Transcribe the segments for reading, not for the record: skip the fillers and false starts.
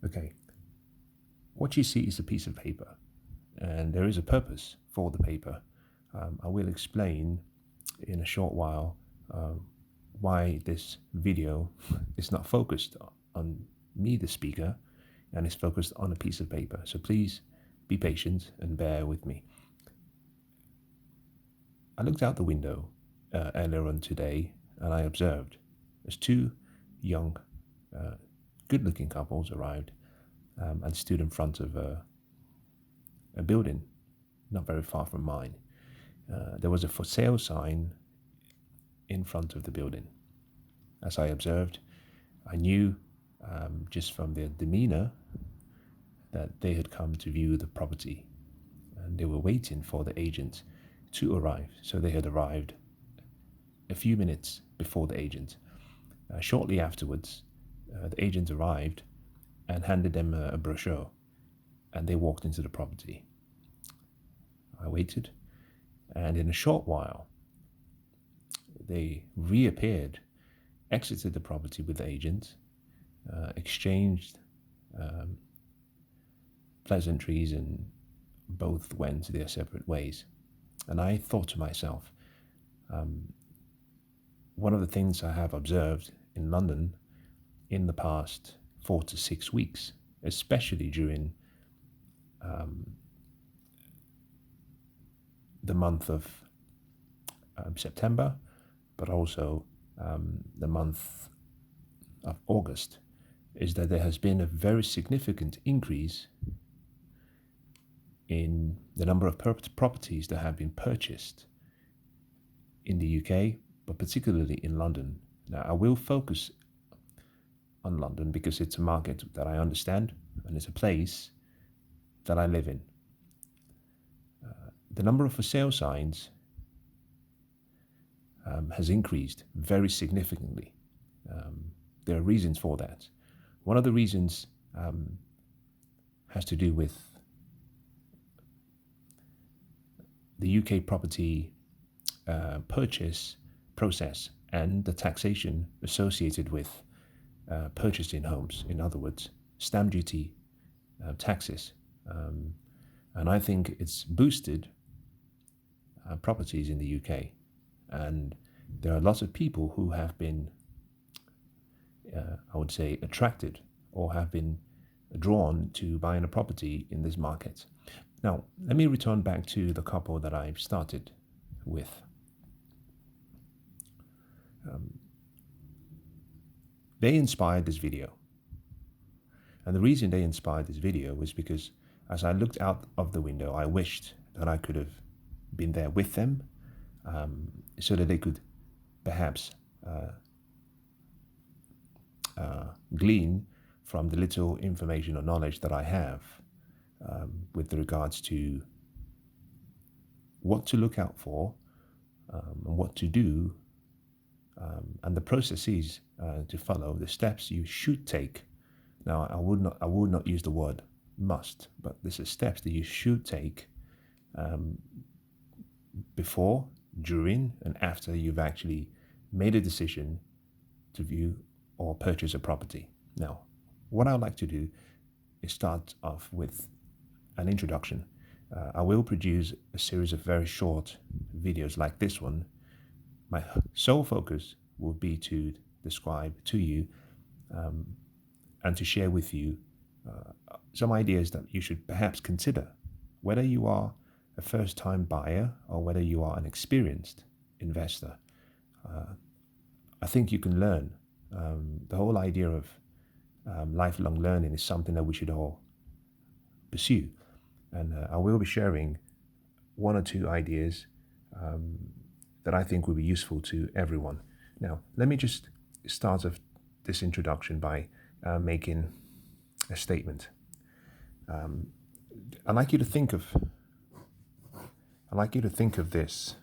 Okay, what you see is a piece of paper, and there is a purpose for the paper. I will explain in a short while why this video is not focused on me, the speaker, and is focused on a piece of paper. So please be patient and bear with me. I looked out the window earlier on today and I observed as two young, good-looking couples arrived and stood in front of a building not very far from mine. There was a for sale sign in front of the building. As I observed, I knew just from their demeanor that they had come to view the property and they were waiting for the agent to arrive. So they had arrived a few minutes before the agent. Shortly afterwards, the agent arrived and handed them a brochure, and they walked into the property. I waited, and in a short while, they reappeared, exited the property with the agent, exchanged pleasantries, and both went their separate ways. And I thought to myself, one of the things I have observed in London in the past 4 to 6 weeks, especially during the month of September, but also the month of August, is that there has been a very significant increase in the number of properties that have been purchased in the UK, but particularly in London. Now, I will focus on London because it's a market that I understand and it's a place that I live in. The number of for sale signs has increased very significantly. There are reasons for that. One of the reasons has to do with the UK property purchase process and the taxation associated with purchasing homes. In other words, stamp duty, taxes. And I think it's boosted properties in the UK. And there are lots of people who have been, I would say, attracted or have been drawn to buying a property in this market. Now, let me return back to the couple that I started with. They inspired this video. And the reason they inspired this video was because as I looked out of the window, I wished that I could have been there with them so that they could perhaps glean from the little information or knowledge that I have with regards to what to look out for and what to do and the processes to follow, the steps you should take. Now, I would not use the word must, but this is steps that you should take before, during, and after you've actually made a decision to view or purchase a property. Now, what I would like to do is start off with an introduction. I will produce a series of very short videos like this one. My sole focus will be to describe to you and to share with you some ideas that you should perhaps consider, whether you are a first-time buyer or whether you are an experienced investor. I think you can learn. The whole idea of lifelong learning is something that we should all pursue. And I will be sharing one or two ideas that I think will be useful to everyone. Now, let me just start off this introduction by making a statement. I'd like you to think of this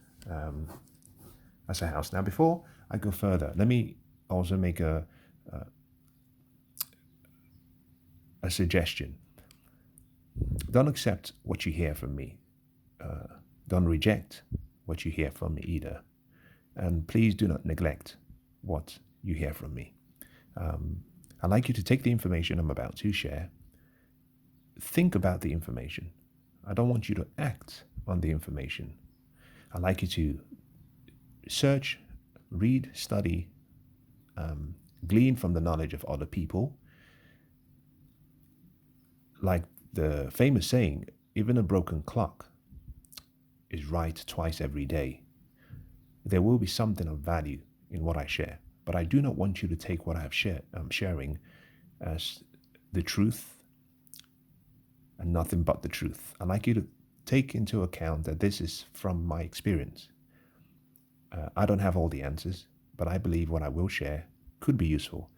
as a house. Now, before I go further, let me also make a suggestion. Don't accept what you hear from me. Don't reject what you hear from me either. And please do not neglect what you hear from me. I'd like you to take the information I'm about to share, think about the information. I don't want you to act on the information. I'd like you to search, read, study, glean from the knowledge of other people. Like the famous saying, even a broken clock is right twice every day. There will be something of value in what I share, but I do not want you to take what I'm sharing as the truth and nothing but the truth. I'd like you to take into account that this is from my experience. I don't have all the answers, but I believe what I will share could be useful.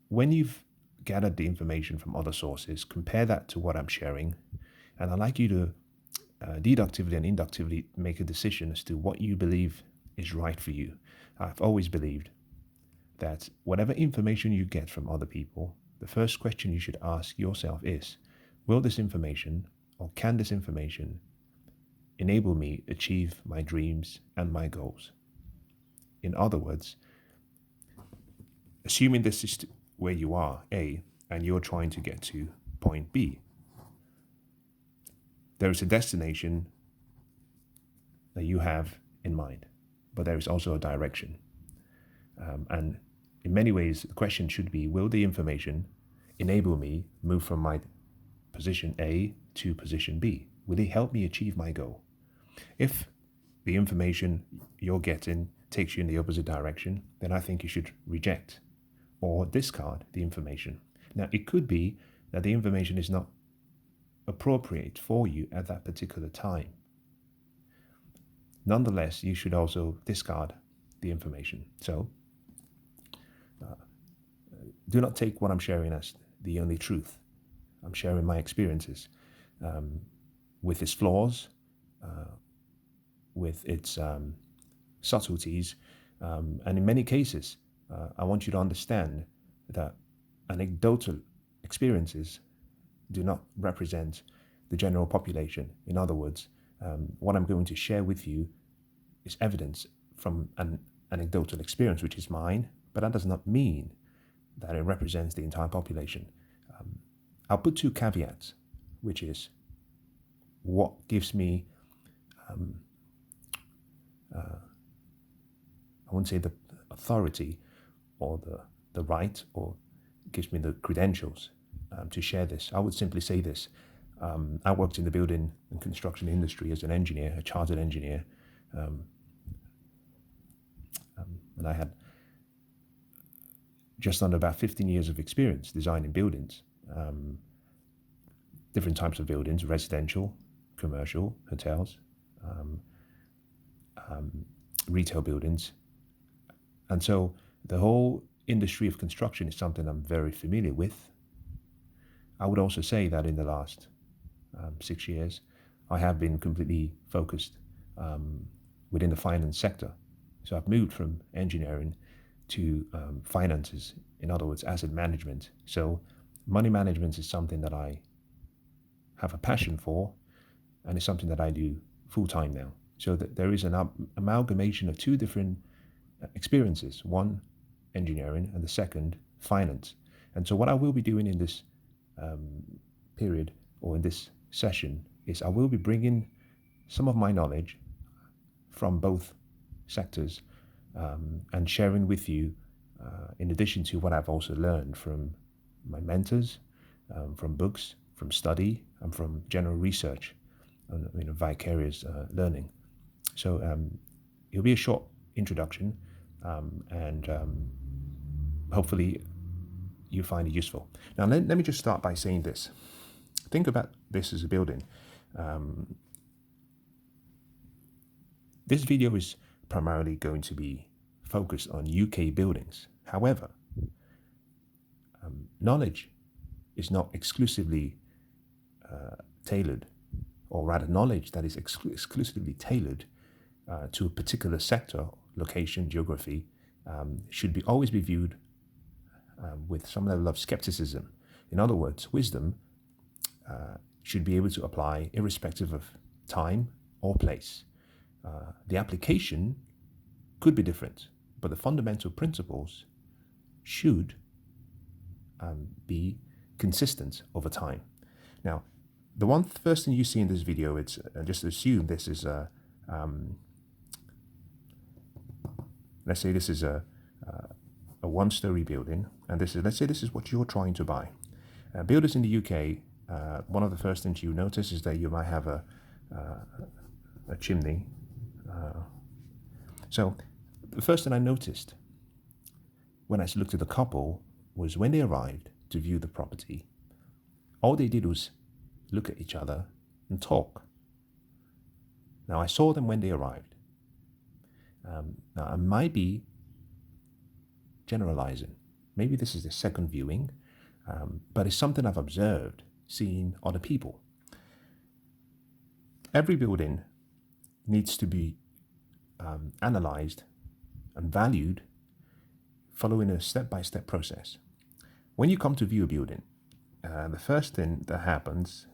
When you've gathered the information from other sources, compare that to what I'm sharing, and I'd like you to deductively and inductively make a decision as to what you believe is right for you. I've always believed that whatever information you get from other people, the first question you should ask yourself is, will this information, or can this information, enable me achieve my dreams and my goals? In other words, assuming this is where you are, A, and you're trying to get to point B, there is a destination that you have in mind, but there is also a direction. And in many ways, the question should be, will the information enable me move from my position A to position B? Will it help me achieve my goal? If the information you're getting takes you in the opposite direction, then I think you should reject or discard the information. Now, it could be that the information is not appropriate for you at that particular time. Nonetheless, you should also discard the information. So, do not take what I'm sharing as the only truth. I'm sharing my experiences with its flaws, with its subtleties, and in many cases, I want you to understand that anecdotal experiences do not represent the general population. In other words, what I'm going to share with you is evidence from an anecdotal experience, which is mine, but that does not mean that it represents the entire population. I'll put two caveats, which is what gives me, I won't say the authority or the right, or gives me the credentials to share this. I would simply say this. I worked in the building and construction industry as an engineer, a chartered engineer, and I had just under about 15 years of experience designing buildings, different types of buildings, residential, commercial, hotels, retail buildings. And so the whole industry of construction is something I'm very familiar with. I would also say that in the last 6 years, I have been completely focused within the finance sector. So I've moved from engineering to finances, in other words, asset management. So money management is something that I have a passion for, and it's something that I do full time now. So that there is an amalgamation of two different experiences, one engineering and the second finance. And so what I will be doing in this period, or in this session, is I will be bringing some of my knowledge from both sectors and sharing with you, in addition to what I've also learned from my mentors, from books, from study, and from general research, and vicarious learning. So it'll be a short introduction, and hopefully you find it useful. Now, let me just start by saying this. Think about this as a building. This video is primarily going to be focused on UK buildings. However, knowledge is not exclusively tailored, or rather knowledge that is exclusively tailored to a particular sector, location, geography, should always be viewed with some level of skepticism. In other words, wisdom should be able to apply irrespective of time or place. The application could be different, but the fundamental principles should be consistent over time. Now, the first thing you see in this video, it's just assume this is let's say this is a one-story building, and let's say this is what you're trying to buy. Builders in the UK, one of the first things you notice is that you might have a chimney. So the first thing I noticed when I looked at the couple was when they arrived to view the property, all they did was look at each other and talk. Now, I saw them when they arrived. Now, I might be generalizing. Maybe this is the second viewing, but it's something I've observed, seeing other people. Every building needs to be analyzed and valued following a step-by-step process. When you come to view a building, the first thing that happens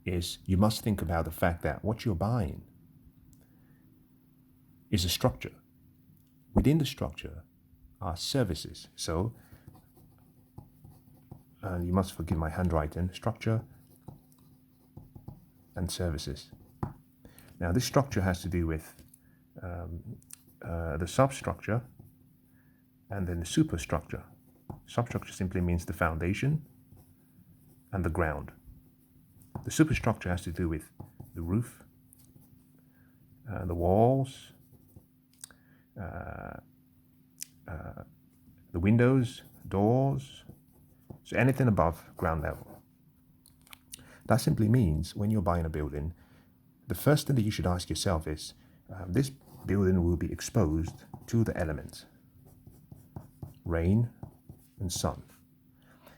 is you must think about the fact that what you're buying is a structure. Within the structure are services. So, you must forgive my handwriting, structure and services. Now, this structure has to do with the substructure and then the superstructure. Substructure simply means the foundation and the ground. The superstructure has to do with the roof, the walls, the windows, doors, so anything above ground level. That simply means when you're buying a building, the first thing that you should ask yourself is, this building will be exposed to the elements, rain and sun.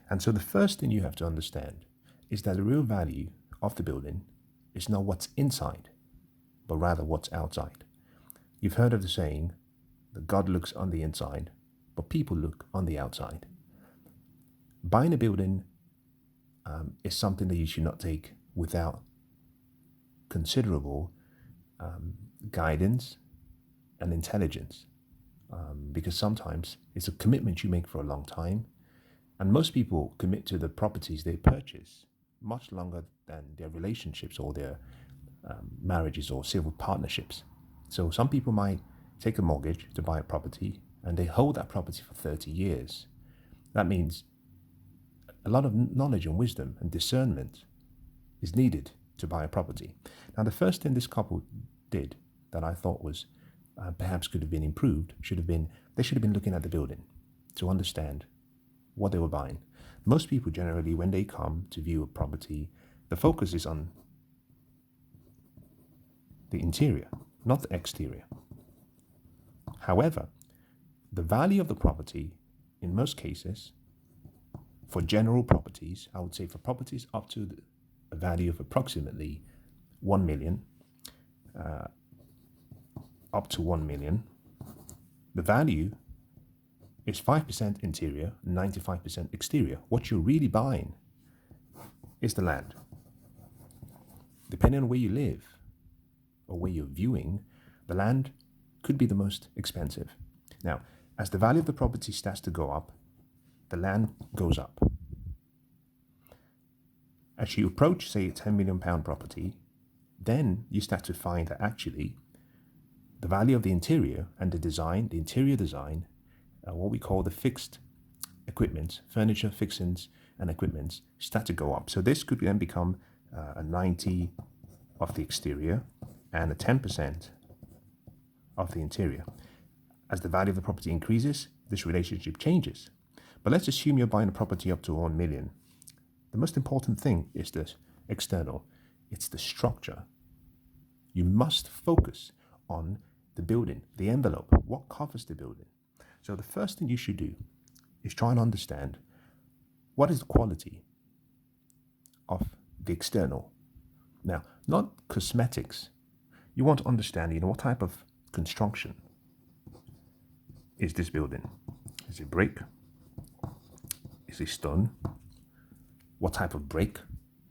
And so the first thing you have to understand is that the real value of the building is not what's inside, but rather what's outside. You've heard of the saying that God looks on the inside, but people look on the outside. Buying a building is something that you should not take without considerable guidance and intelligence, because sometimes it's a commitment you make for a long time, and most people commit to the properties they purchase much longer than their relationships or their marriages or civil partnerships. So some people might take a mortgage to buy a property and they hold that property for 30 years. That means a lot of knowledge and wisdom and discernment is needed to buy a property. Now, the first thing this couple did that I thought was perhaps could have been improved they should have been looking at the building to understand what they were buying. Most people generally, when they come to view a property, the focus is on the interior, not the exterior. However, the value of the property, in most cases, for general properties, I would say for properties up to a value of approximately 1 million, up to 1 million, the value is 5% interior, 95% exterior. What you're really buying is the land. Depending on where you live or where you're viewing, the land could be the most expensive. Now, as the value of the property starts to go up, the land goes up. As you approach, say, a £10 million property, then you start to find that actually the value of the interior and the interior design, what we call the fixed equipment, furniture, fixings, and equipment, start to go up. So this could then become a 90 of the exterior and a 10% of the interior. As the value of the property increases, this relationship changes. But let's assume you're buying a property up to 1 million. The most important thing is the external. It's the structure. You must focus on the building, the envelope, what covers the building. So the first thing you should do is try and understand what is the quality of the external. Now, not cosmetics. You want to understand, what type of construction is this building? Is it brick? Is it stone? What type of brick?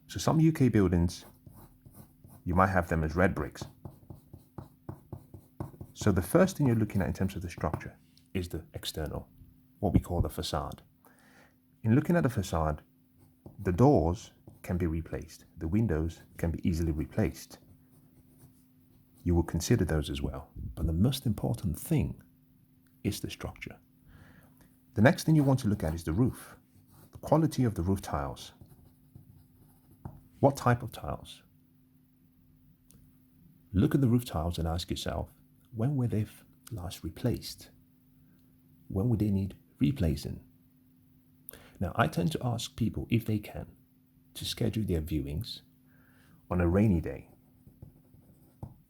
So some UK buildings, you might have them as red bricks. So the first thing you're looking at in terms of the structure is the external, what we call the facade. in looking at the facade, the doors can be replaced. The windows can be easily replaced. You will consider those as well. But the most important thing is the structure. The next thing you want to look at is the roof. The quality of the roof tiles. What type of tiles? Look at the roof tiles and ask yourself, when were they last replaced? When would they need replacing? Now, I tend to ask people if they can to schedule their viewings on a rainy day,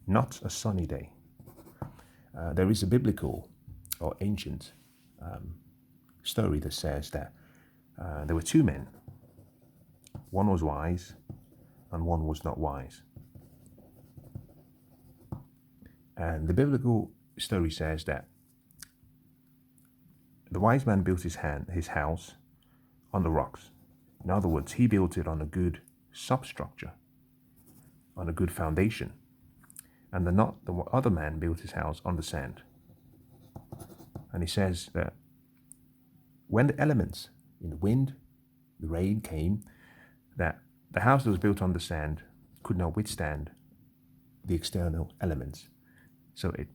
not a sunny day. There is a biblical or ancient story that says that there were two men. One was wise and one was not wise. And the biblical story says that the wise man built his house on the rocks. In other words, he built it on a good substructure, on a good foundation. And the other man built his house on the sand. And he says that when the elements, in the wind, the rain came, that the house that was built on the sand could not withstand the external elements. So it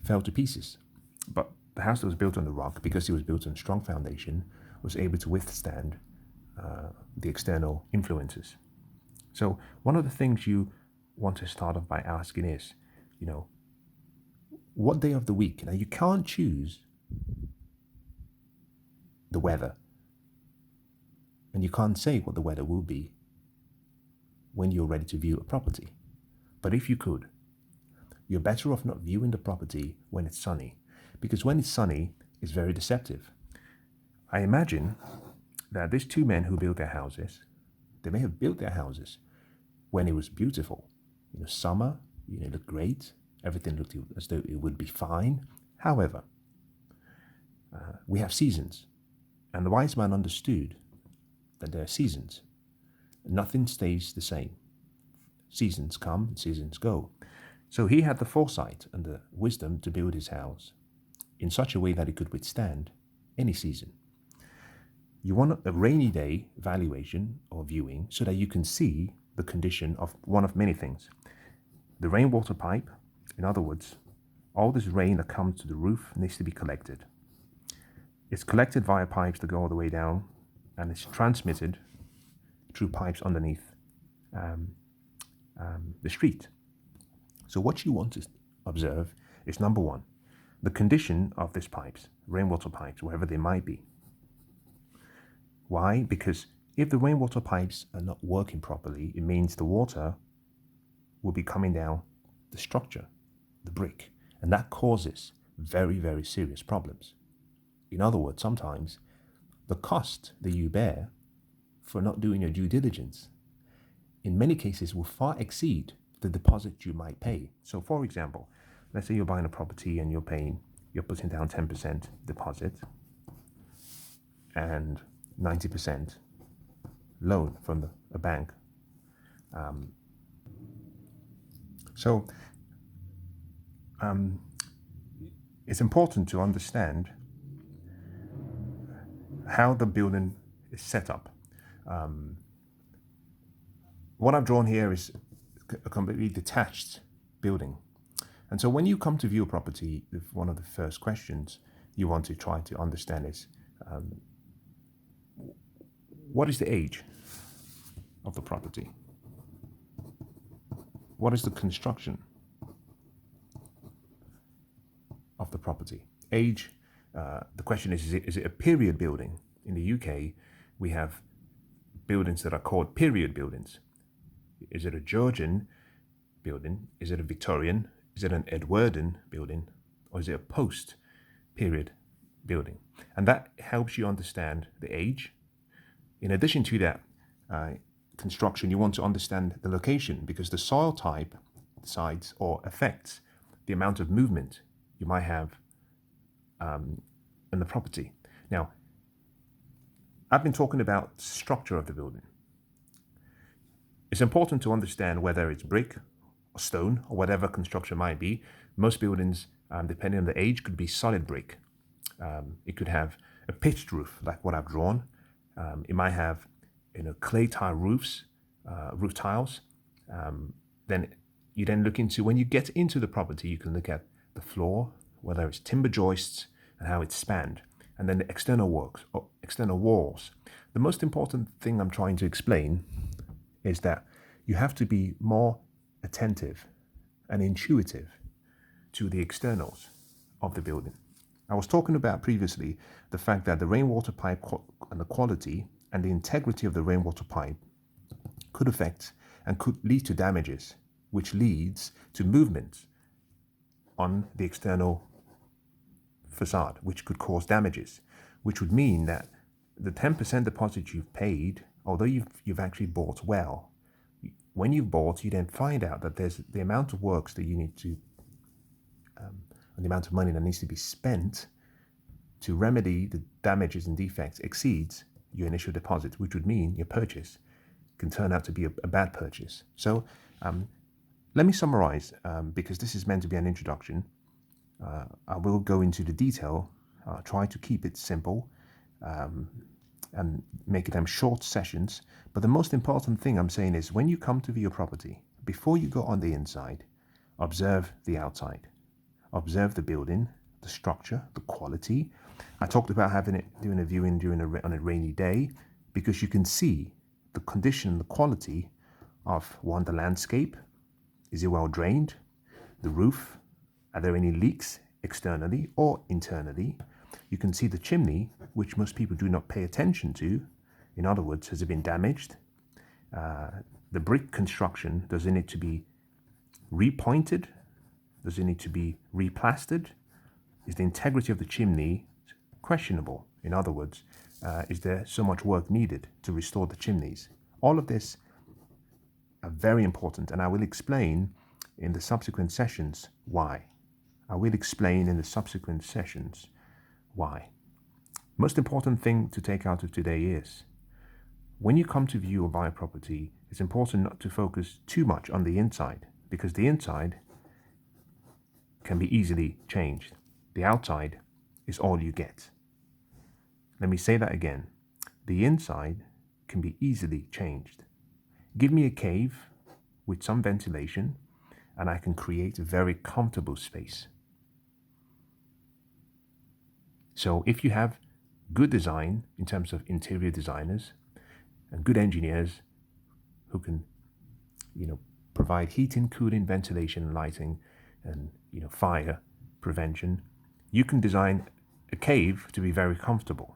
fell to pieces. But the house that was built on the rock, because it was built on a strong foundation, was able to withstand the external influences. So one of the things you want to start off by asking is, what day of the week? Now, you can't choose the weather, and you can't say what the weather will be when you're ready to view a property. But if you could, you're better off not viewing the property when it's sunny, because when it's sunny, it's very deceptive. I imagine that these two men who built their houses, they may have built their houses when it was beautiful. Summer, it looked great. Everything looked as though it would be fine. However, we have seasons, and the wise man understood that there are seasons. Nothing stays the same. Seasons come, seasons go. So he had the foresight and the wisdom to build his house in such a way that it could withstand any season. You want a rainy day valuation or viewing so that you can see the condition of one of many things. The rainwater pipe, in other words, all this rain that comes to the roof needs to be collected. It's collected via pipes that go all the way down, and it's transmitted through pipes underneath the street. So what you want to observe is, number one, the condition of these pipes, rainwater pipes, wherever they might be. Why? Because if the rainwater pipes are not working properly, it means the water will be coming down the structure, the brick, and that causes very, very serious problems. In other words, sometimes the cost that you bear for not doing your due diligence, in many cases, will far exceed the deposit you might pay. So, for example, let's say you're buying a property and you're putting down 10% deposit and 90% loan from a bank. It's important to understand how the building is set up. What I've drawn here is a completely detached building. And so when you come to view a property, one of the first questions you want to try to understand is, what is the age of the property? What is the construction of the property? Age, the question is it a period building? In the UK, we have buildings that are called period buildings. Is it a Georgian building? Is it a Victorian? Is it an Edwardian building? Or is it a post-period building? And that helps you understand the age. In addition to that construction, you want to understand the location, because the soil type decides or affects the amount of movement you might have in the property. Now, I've been talking about structure of the building. It's important to understand whether it's brick or stone or whatever construction might be. Most buildings, depending on the age, could be solid brick. It could have a pitched roof, like what I've drawn. It might have, clay tile roofs, roof tiles. Then you then look into, when you get into the property, you can look at the floor, whether it's timber joists and how it's spanned, and then the external works or external walls. The most important thing I'm trying to explain is that you have to be more attentive and intuitive to the externals of the building. I was talking about previously the fact that the rainwater pipe and the quality and the integrity of the rainwater pipe could affect and could lead to damages, which leads to movement on the external facade, which could cause damages, which would mean that the 10% deposit you've paid, although you've actually bought well, when you've bought, you then find out that there's the amount of works that you need to, and the amount of money that needs to be spent to remedy the damages and defects exceeds your initial deposit, which would mean your purchase can turn out to be a bad purchase. So let me summarize, because this is meant to be an introduction. I will go into the detail, try to keep it simple, and make them short sessions. But the most important thing I'm saying is, when you come to view a property, before you go on the inside, observe the outside. Observe the building, the structure, the quality. I talked about doing a viewing on a rainy day, because you can see the condition, the quality of the landscape. Is it well drained? The roof, are there any leaks externally or internally? You can see the chimney, which most people do not pay attention to. In other words, has it been damaged? The brick construction, does it need to be repointed? Does it need to be replastered? Is the integrity of the chimney questionable? In other words, is there so much work needed to restore the chimneys? All of this are very important, and I will explain in the subsequent sessions why. Most important thing to take out of today is, when you come to view or buy a property, it's important not to focus too much on the inside, because the inside can be easily changed. The outside is all you get. Let me say that again. The inside can be easily changed. Give me a cave with some ventilation, and I can create a very comfortable space. So if you have good design in terms of interior designers and good engineers who can, provide heating, cooling, ventilation, lighting, and fire prevention, you can design a cave to be very comfortable.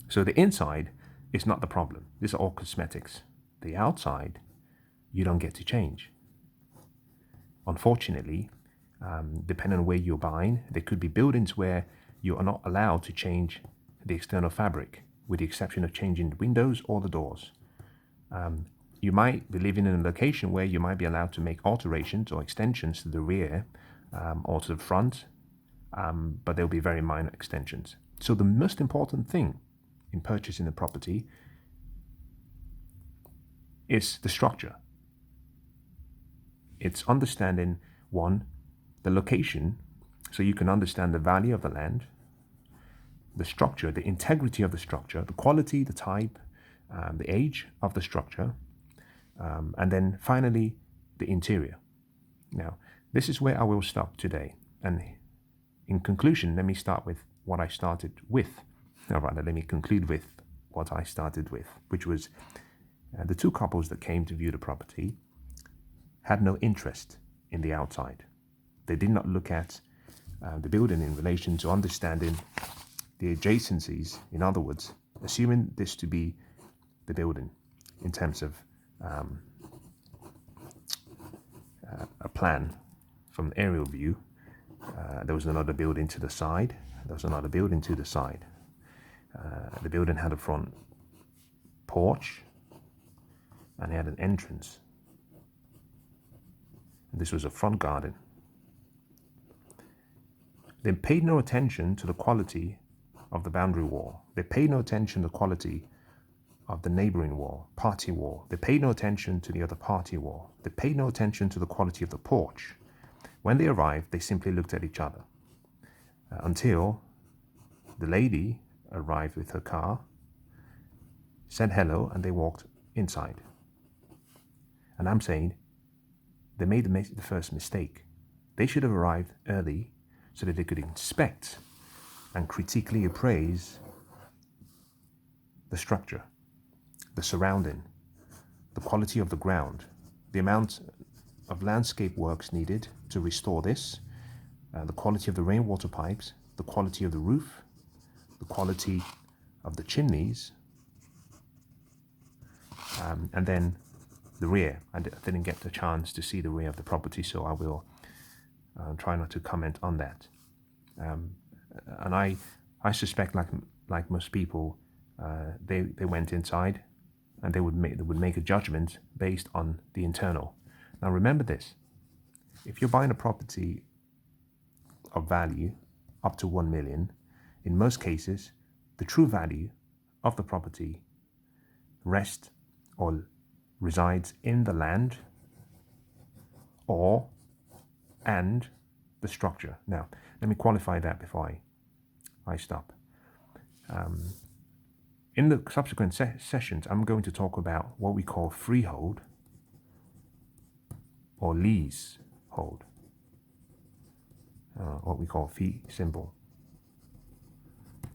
So the inside is not the problem. These are all cosmetics. The outside, you don't get to change. Unfortunately, depending on where you're buying, there could be buildings where you are not allowed to change the external fabric, with the exception of changing the windows or the doors. You might be living in a location where you might be allowed to make alterations or extensions to the rear or to the front, but they'll be very minor extensions. So the most important thing in purchasing a property is the structure. It's understanding, one, the location, so you can understand the value of the land, the structure, the integrity of the structure, the quality, the type, the age of the structure, and then finally, the interior. Now, this is where I will stop today. And in conclusion, let me start with what I started with. Or rather, let me conclude with what I started with, which was the two couples that came to view the property had no interest in the outside. They did not look at the building in relation to understanding the adjacencies. In other words, assuming this to be the building in terms of a plan from the aerial view, there was another building to the side. There was another building to the side. The building had a front porch and it had an entrance. And this was a front garden. They paid no attention to the quality of the boundary wall. They paid no attention to the quality of the neighboring wall, party wall. They paid no attention to the other party wall. They paid no attention to the quality of the porch. When they arrived, they simply looked at each other until the lady arrived with her car, said hello, and they walked inside. And I'm saying they made the first mistake. They should have arrived early so that they could inspect and critically appraise the structure, the surrounding, the quality of the ground, the amount of landscape works needed to restore this, the quality of the rainwater pipes, the quality of the roof, the quality of the chimneys, and then the rear. I didn't get the chance to see the rear of the property, so I will try not to comment on that. And I suspect, like most people, they went inside and they would make a judgment based on the internal. Now remember this: if you're buying a property of value up to 1 million, in most cases, the true value of the property rests or resides in the land and the structure. Now, let me qualify that before I stop. In the subsequent sessions, I'm going to talk about what we call freehold or leasehold, what we call fee simple.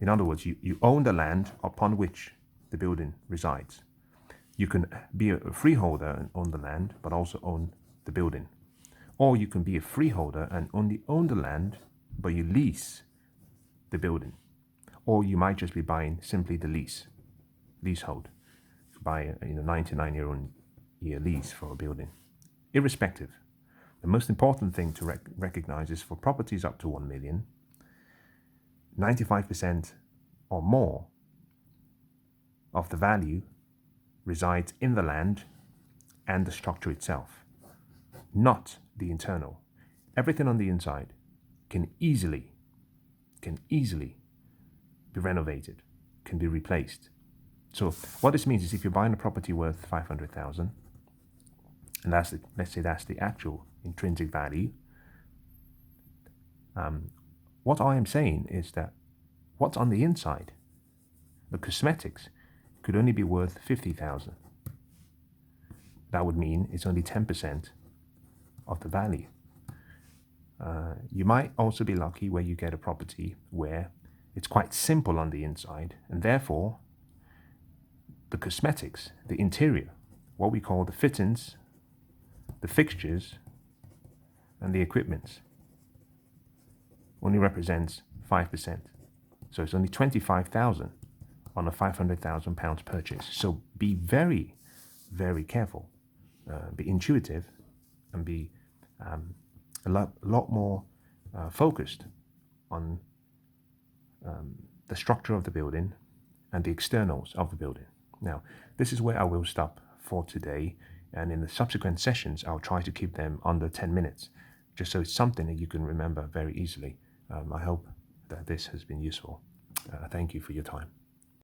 In other words, you own the land upon which the building resides. You can be a freeholder and own the land, but also own the building. Or you can be a freeholder and only own the land, but you lease the building. Or you might just be buying simply the leasehold. You buy a 99-year lease for a building. Irrespective, the most important thing to recognize is for properties up to 1 million, 95% or more of the value resides in the land and the structure itself, not the internal. Everything on the inside can easily be renovated, can be replaced. So what this means is if you're buying a property worth 500,000, and let's say that's the actual intrinsic value, what I am saying is that what's on the inside, the cosmetics, could only be worth 50,000. That would mean it's only 10% of the value. You might also be lucky where you get a property where it's quite simple on the inside, and therefore the cosmetics, the interior, what we call the fittings, the fixtures, and the equipment only represents 5%. So it's only 25,000 on a 500,000 pounds purchase. So be very, very careful, be intuitive, and be a lot more focused on the structure of the building and the externals of the building. Now, this is where I will stop for today, and in the subsequent sessions, I'll try to keep them under 10 minutes, just so it's something that you can remember very easily. I hope that this has been useful. Thank you for your time.